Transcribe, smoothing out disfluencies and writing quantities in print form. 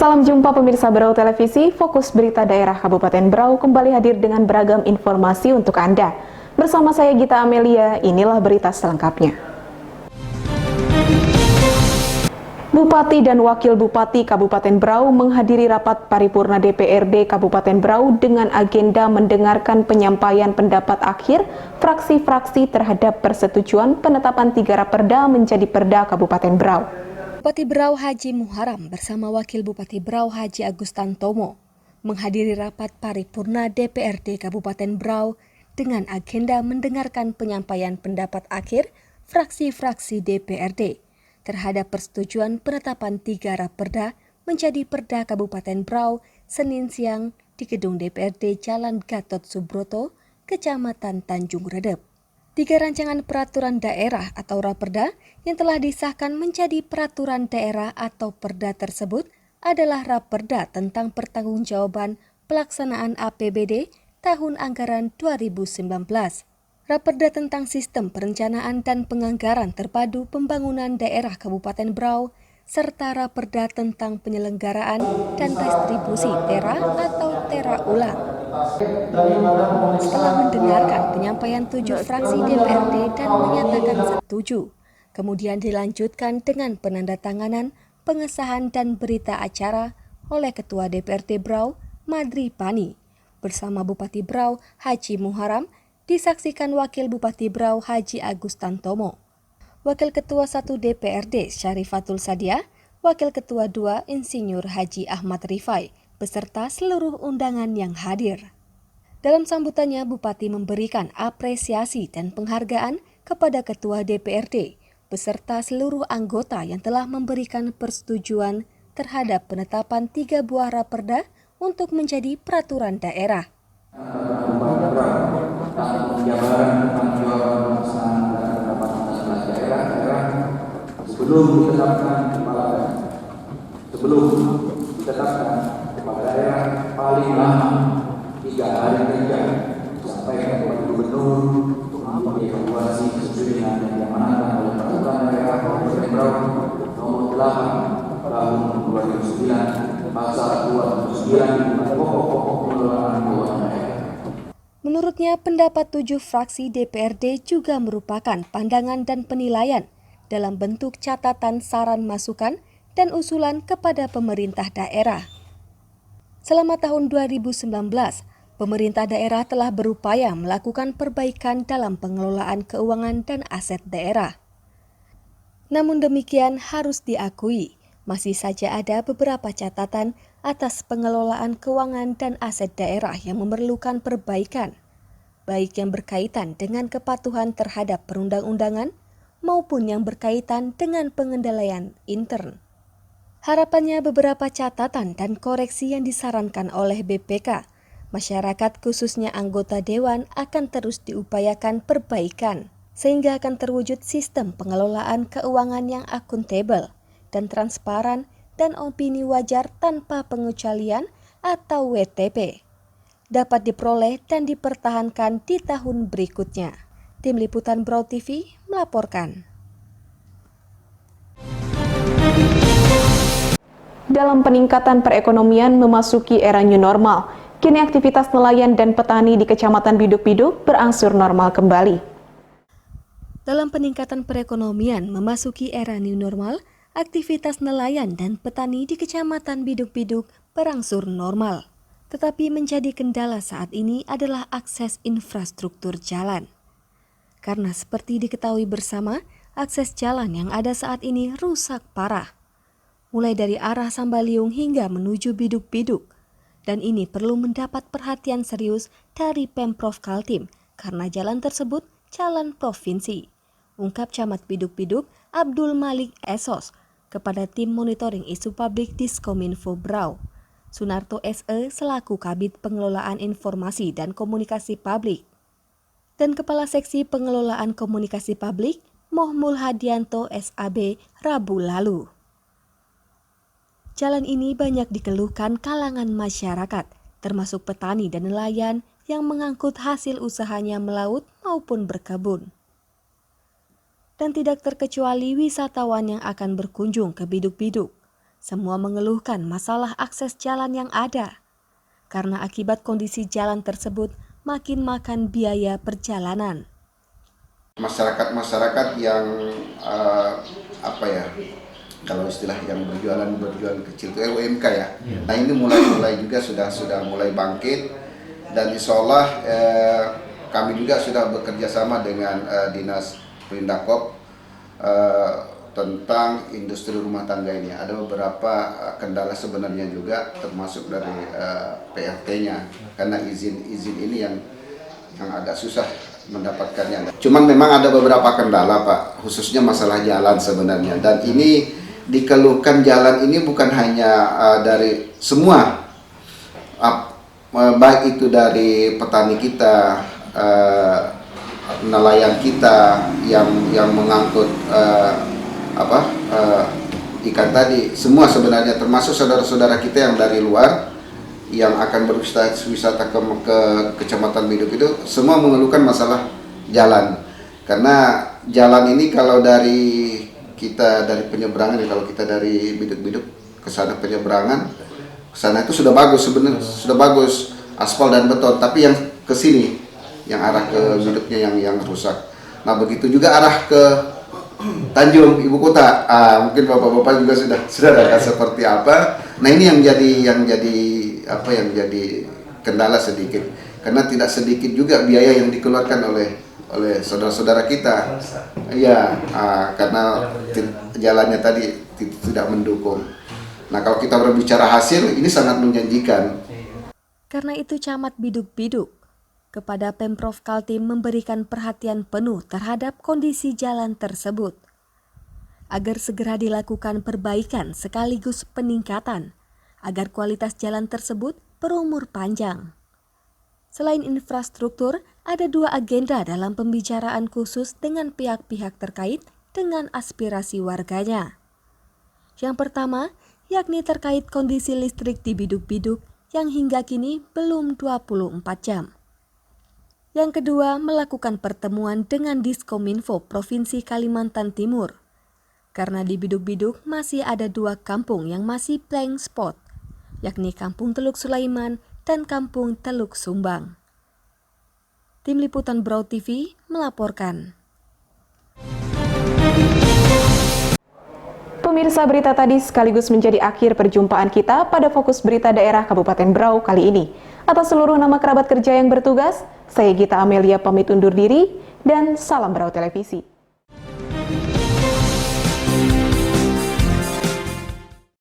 Salam jumpa pemirsa Berau Televisi, Fokus Berita Daerah Kabupaten Berau kembali hadir dengan beragam informasi untuk Anda. Bersama saya Gita Amelia, inilah berita selengkapnya. Bupati dan Wakil Bupati Kabupaten Berau menghadiri rapat paripurna DPRD Kabupaten Berau dengan agenda mendengarkan penyampaian pendapat akhir fraksi-fraksi terhadap persetujuan penetapan 3 Raperda menjadi Perda Kabupaten Berau. Bupati Berau Haji Muharam bersama Wakil Bupati Berau Haji Agustantomo menghadiri rapat paripurna DPRD Kabupaten Berau dengan agenda mendengarkan penyampaian pendapat akhir fraksi-fraksi DPRD terhadap persetujuan penetapan 3 Raperda menjadi Perda Kabupaten Berau Senin siang di gedung DPRD Jalan Gatot Subroto, Kecamatan Tanjung Redep. 3 rancangan peraturan daerah atau Raperda yang telah disahkan menjadi peraturan daerah atau Perda tersebut adalah Raperda tentang pertanggungjawaban pelaksanaan APBD tahun anggaran 2019, Raperda tentang sistem perencanaan dan penganggaran terpadu pembangunan daerah Kabupaten Berau, serta Raperda tentang penyelenggaraan dan distribusi TERA atau TERA ulang. Setelah mendengarkan penyampaian 7 fraksi DPRD dan menyatakan setuju, kemudian dilanjutkan dengan penandatanganan, pengesahan dan berita acara oleh Ketua DPRD Berau, Madri Pani, bersama Bupati Berau, Haji Muharam, disaksikan Wakil Bupati Berau, Haji Agustantomo, Wakil Ketua 1 DPRD, Syarifatul Sadia, Wakil Ketua 2, Insinyur Haji Ahmad Rifai, beserta seluruh undangan yang hadir. Dalam sambutannya, Bupati memberikan apresiasi dan penghargaan kepada Ketua DPRD beserta seluruh anggota yang telah memberikan persetujuan terhadap penetapan 3 buah Raperda untuk menjadi peraturan daerah. Sebelum ditetapkan kepala daerah paling lama 3 hari kerja sampai kepada gubernur untuk dievaluasi sesuai dengan yang diamanatkan oleh peraturan daerah Kabupaten Berau nomor 8 tahun 2009 pasal 29 pokok-pokok pengelolaan keuangan daerah. Menurutnya, pendapat 7 fraksi DPRD juga merupakan pandangan dan penilaian dalam bentuk catatan saran masukan dan usulan kepada pemerintah daerah. Selama tahun 2019, pemerintah daerah telah berupaya melakukan perbaikan dalam pengelolaan keuangan dan aset daerah. Namun demikian harus diakui, masih saja ada beberapa catatan atas pengelolaan keuangan dan aset daerah yang memerlukan perbaikan, baik yang berkaitan dengan kepatuhan terhadap perundang-undangan maupun yang berkaitan dengan pengendalian intern. Harapannya beberapa catatan dan koreksi yang disarankan oleh BPK, masyarakat khususnya anggota Dewan akan terus diupayakan perbaikan, sehingga akan terwujud sistem pengelolaan keuangan yang akuntabel dan transparan dan opini wajar tanpa pengecualian atau WTP, dapat diperoleh dan dipertahankan di tahun berikutnya. Tim Liputan Berau TV melaporkan. Dalam peningkatan perekonomian memasuki era new normal, kini aktivitas nelayan dan petani di Kecamatan Biduk-Biduk berangsur normal kembali. Dalam peningkatan perekonomian memasuki era new normal, aktivitas nelayan dan petani di Kecamatan Biduk-Biduk berangsur normal. Tetapi menjadi kendala saat ini adalah akses infrastruktur jalan. Karena seperti diketahui bersama, akses jalan yang ada saat ini rusak parah, mulai dari arah Sambaliung hingga menuju Biduk-Biduk. Dan ini perlu mendapat perhatian serius dari Pemprov Kaltim karena jalan tersebut jalan provinsi, ungkap Camat Biduk-Biduk Abdul Malik Esos kepada tim monitoring isu publik Diskominfo Berau, Sunarto SE selaku Kabid Pengelolaan Informasi dan Komunikasi Publik, dan Kepala Seksi Pengelolaan Komunikasi Publik Mohmul Hadianto SAB Rabu lalu. Jalan ini banyak dikeluhkan kalangan masyarakat, termasuk petani dan nelayan yang mengangkut hasil usahanya melaut maupun berkebun. Dan tidak terkecuali wisatawan yang akan berkunjung ke Biduk-Biduk. Semua mengeluhkan masalah akses jalan yang ada. Karena akibat kondisi jalan tersebut makin makan biaya perjalanan. Masyarakat yang kalau istilah yang berjualan kecil itu UMK ya. Nah ini mulai juga sudah mulai bangkit, dan insya Allah kami juga sudah bekerja sama dengan Dinas Perindakop tentang industri rumah tangga ini. Ada beberapa kendala sebenarnya juga, termasuk dari PRT-nya, karena izin ini yang agak susah mendapatkannya. Cuman memang ada beberapa kendala Pak, khususnya masalah jalan sebenarnya. Dan ini dikeluhkan jalan ini bukan hanya dari semua, baik itu dari petani kita, nelayan kita yang mengangkut ikan tadi, semua sebenarnya, termasuk saudara-saudara kita yang dari luar yang akan berwisata ke Kecamatan Biduk itu, semua mengeluhkan masalah jalan. Karena jalan ini kalau dari penyeberangan, kalau kita dari Biduk ke sana penyeberangan, ke sana itu sudah bagus sebenarnya, sudah bagus aspal dan beton, tapi yang ke sini, yang arah ke Biduknya yang rusak. Nah begitu juga arah ke Tanjung ibu kota, mungkin bapak-bapak juga sudah ada seperti apa. Nah ini yang jadi kendala sedikit, karena tidak sedikit juga biaya yang dikeluarkan oleh saudara-saudara kita. Iya, karena jalannya tadi tidak mendukung. Nah kalau kita berbicara hasil, ini sangat menjanjikan. Karena itu Camat Biduk kepada Pemprov Kaltim memberikan perhatian penuh terhadap kondisi jalan tersebut, agar segera dilakukan perbaikan sekaligus peningkatan, agar kualitas jalan tersebut berumur panjang. Selain infrastruktur, ada 2 agenda dalam pembicaraan khusus dengan pihak-pihak terkait dengan aspirasi warganya. Yang pertama, yakni terkait kondisi listrik di Biduk yang hingga kini belum 24 jam. Yang kedua, melakukan pertemuan dengan Diskominfo Provinsi Kalimantan Timur. Karena di Biduk masih ada 2 kampung yang masih blank spot, yakni Kampung Teluk Sulaiman dan Kampung Teluk Sumbang. Tim Liputan Brau TV melaporkan. Pemirsa, berita tadi sekaligus menjadi akhir perjumpaan kita pada Fokus Berita Daerah Kabupaten Brau kali ini. Atas seluruh nama kerabat kerja yang bertugas, saya Gita Amelia pamit undur diri dan salam Brau Televisi.